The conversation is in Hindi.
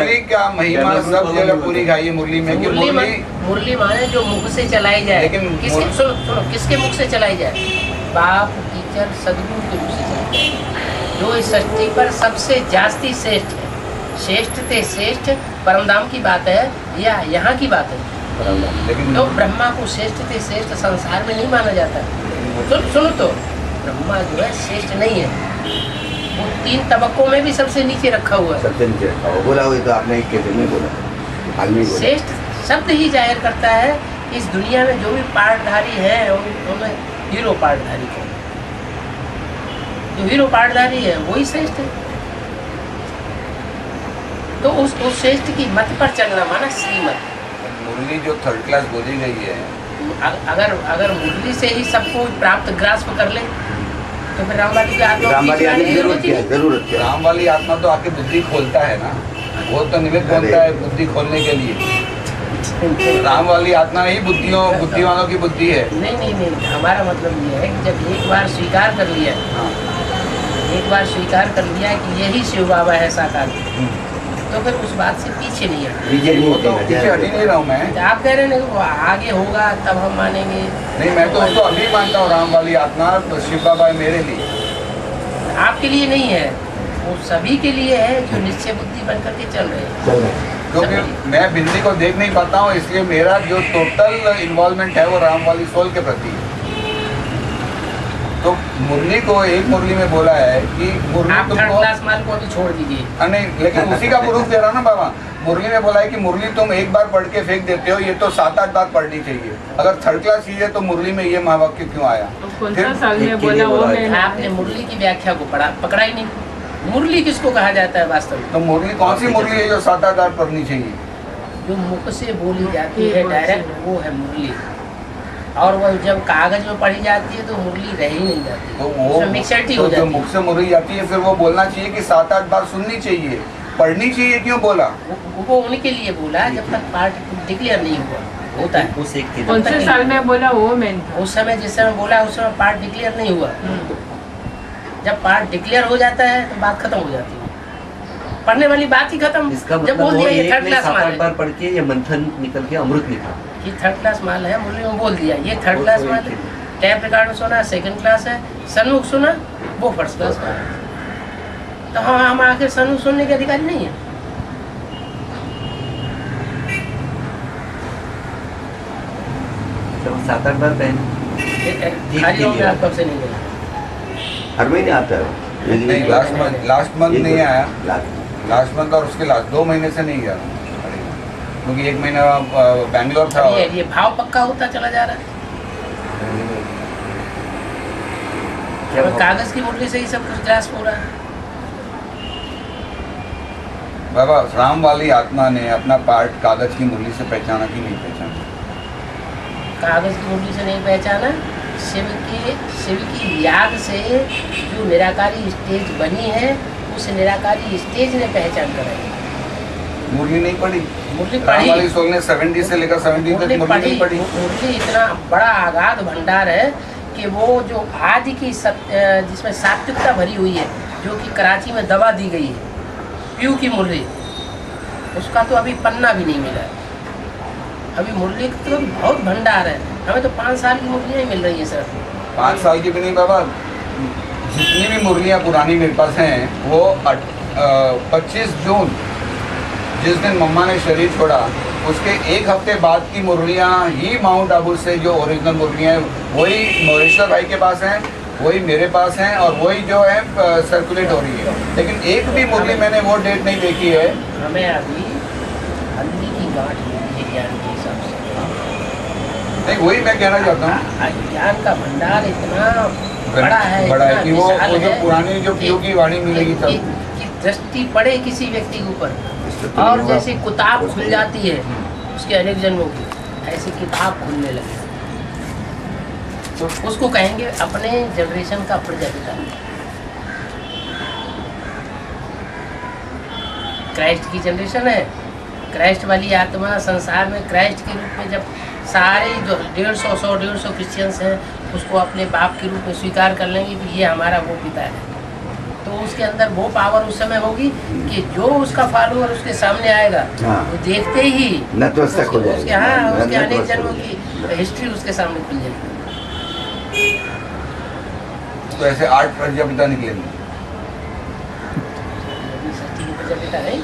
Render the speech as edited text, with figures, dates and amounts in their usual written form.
मुरली क्या महिमा सब जगह पूरी खाई है मुरली में। मुरली माने जो मुख से चलाई जाए, लेकिन सुनो किसके मुख से चलाई जाए? बाप, टीचर, सदगुरु के मुख से चलाई जाए, जो इस सृष्टि पर सबसे जास्ती श्रेष्ठ है। श्रेष्ठ थे श्रेष्ठ परमधाम की बात है या यहाँ की बात है? लेकिन तो ब्रह्मा को श्रेष्ठ थे श्रेष्ठ संसार में नहीं माना जाता। सुनो तो ब्रह्मा जो है श्रेष्ठ नहीं है, वो 3 तबकों में भी सबसे नीचे रखा हुआ है। सबसे नीचे रखा हुआ बोला, हुआ तो आपने एक कैसे में बोला, आदमी बोला। श्रेष्ठ शब्द ही जाहिर करता है इस दुनिया में जो भी पार्टधारी है उनमें हीरो पार्टधारी है, जो हीरो पार्टधारी है वही श्रेष्ठ है। तो उस श्रेष्ठ की मत पर चलना माना श्रीमत। मुरली जो 3rd क्लास बोली गई है, अगर मुरली से ही सबको प्राप्त ग्रास्प कर ले तो फिर राम वाली की आत्मा जरूरत क्या? राम वाली आत्मा तो आके बुद्धि खोलता है ना, वो तो निमित्त बनता है बुद्धि खोलने के लिए। राम वाली आत्मा ही बुद्धिमानों की बुद्धि है। नहीं, हमारा मतलब ये है कि जब एक बार स्वीकार कर लिया, एक बार स्वीकार कर लिया कि यही शिव बाबा है साकार, तो फिर उस बात से पीछे नहीं हटना। पीछे हट ही नहीं रहा हूँ मैं। आप कह रहे हैं वो आगे होगा तब हम मानेंगे। नहीं, मैं तो उसको अभी मानता हूँ राम वाली आत्मा तो शिव बाबा है मेरे लिए। आपके लिए नहीं है, वो सभी के लिए है जो निश्चय बुद्धि बन करके चल रहे हैं। क्योंकि मैं बिंदी को देख नहीं पाता हूँ, इसलिए मेरा जो टोटल इन्वॉल्वमेंट है वो राम वाली सोल के प्रति है। तो मुरली को एक मुरली में बोला है कि मुरली आप 3rd क्लास माल को अभी छोड़ दीजिए। नहीं, लेकिन उसी का प्रूफ दे रहा ना बाबा। मुरली में बोला है कि मुरली तुम एक बार पढ़ के फेंक देते हो, ये तो 7-8 बार पढ़नी चाहिए। अगर 3rd क्लास चीज है तो मुरली में ये महावाक्य क्यों आया? आपने मुरली की व्याख्या को पकड़ा ही नहीं। मुरली किसको कहा जाता है वास्तव में? तो मुरली कौन सी मुरली है जो 7-8 बार पढ़नी चाहिए? जो मुख से बोली जाती है डायरेक्ट, वो है मुरली। और वो जब कागज में पढ़ी जाती है तो मुरली रह ही नहीं जाती, तो वो मिक्सर्टी तो हो जाती जो मुख से मुरली जाती है फिर वो बोलना चाहिए कि 7-8 बार सुननी चाहिए, पढ़नी चाहिए। क्यों बोला? वो उनके लिए बोला जब तक पार्ट डिक्लेयर नहीं हुआ होता है। कौन से साल में बोला वो मेन था? उस समय जिस समय बोला उस समय पार्ट डिक्लेयर नहीं हुआ। जब पार्ट डिक्लेयर हो जाता है तो बात खत्म हो जाती है, पढ़ने वाली बात ही खत्म। जब बोल दिया ये 3rd क्लास माल है, पढ़ के ये मंथन निकल के अमृत निकला, ये 3rd क्लास माल है, मुरली में बोल दिया ये 3rd क्लास माल है। टैप रिकॉर्ड में सुना 2nd क्लास है, सन्मुख सुना वो 1st क्लास माल है। तो हम आखिर सन्मुख सुनने के अधिकारी नहीं है। तो 7-8 बार खाली हो गया, कब से नहीं गया? हर महीने आता है। नहीं, लास्ट मंथ नहीं आया, लास्ट मंथ और उसके लास्ट 2 महीने से नहीं गया, क्योंकि 1 महीना बैंगलोर था। ये भाव पक्का होता चला जा रहा है। कागज की मुरली से ही सब कुछ ग्रास हो रहा है। बाबा, राम वाली आत्मा ने अपना पार्ट कागज की मुरली से पहचाना कि नहीं पहचाना? कागज की मुरली से नहीं पहचाना, शिव की याद से जो निराकारी स्टेज बनी है उस निराकारी स्टेज ने पहचान कराई। मुरली नहीं पढ़ी, मुरली राम वाली सोल ने 70 से लेकर 70 तक मुरली नहीं पढ़ी। मुरली इतना बड़ा आगाध भंडार है कि वो जो आज की जिसमें सात्विकता भरी हुई है, जो कि कराची में दबा दी गई है, पीयू की मुरली, उसका तो अभी पन्ना भी नहीं मिला है। अभी मुरली तो बहुत भंडार है, हमें तो 5 साल की मुरलियाँ ही मिल रही है सर। 5 साल की भी नहीं बाबा, जितनी भी मुरलियाँ पुरानी मेरे पास हैं वो 25 जून जिस दिन मम्मा ने शरीर छोड़ा उसके 1 हफ्ते बाद की मुरलियाँ ही माउंट आबू से जो ओरिजिनल मुरलियाँ हैं वही मोरेश्वर भाई के पास हैं, वही मेरे पास हैं और वही जो है सर्कुलेट हो रही है। लेकिन एक भी मुरली मैंने वो डेट नहीं देखी है। हमें अभी हल्दी की गांठ मिली है ज्ञान के हिसाब से। नहीं, वही मैं कहना चाहता हूँ, ज्ञान का भंडार इतना बड़ा है कि वो जो पुरानी जो पीयू की वाणी मिलेगी तब की दृष्टि पड़े किसी व्यक्ति के ऊपर, और जैसे किताब खुल जाती है उसके अनेक जन्मों की, ऐसी किताब खुलने लगे तो उसको कहेंगे अपने जनरेशन का प्रजापिता। क्राइस्ट की जनरेशन है, क्राइस्ट वाली आत्मा संसार में क्राइस्ट के रूप में जब सारे जो 150 क्रिश्चियंस हैं उसको अपने बाप के रूप में स्वीकार कर लेंगे कि ये हमारा वो पिता है, तो तो उसके अंदर वो पावर उस समय होगी कि जो उसका फॉलोअर उसके सामने आएगा हाँ। वो देखते ही नतमस्तक हो जाएगा। उसके हाँ उसके अनेक नतमस्तक हो जन्मों जाएगा। की हिस्ट्री उसके सामने खुल जाएगी। तो ऐसे 8 प्रजापिता निकलेंगे। सृष्टि की प्रजापिता नहीं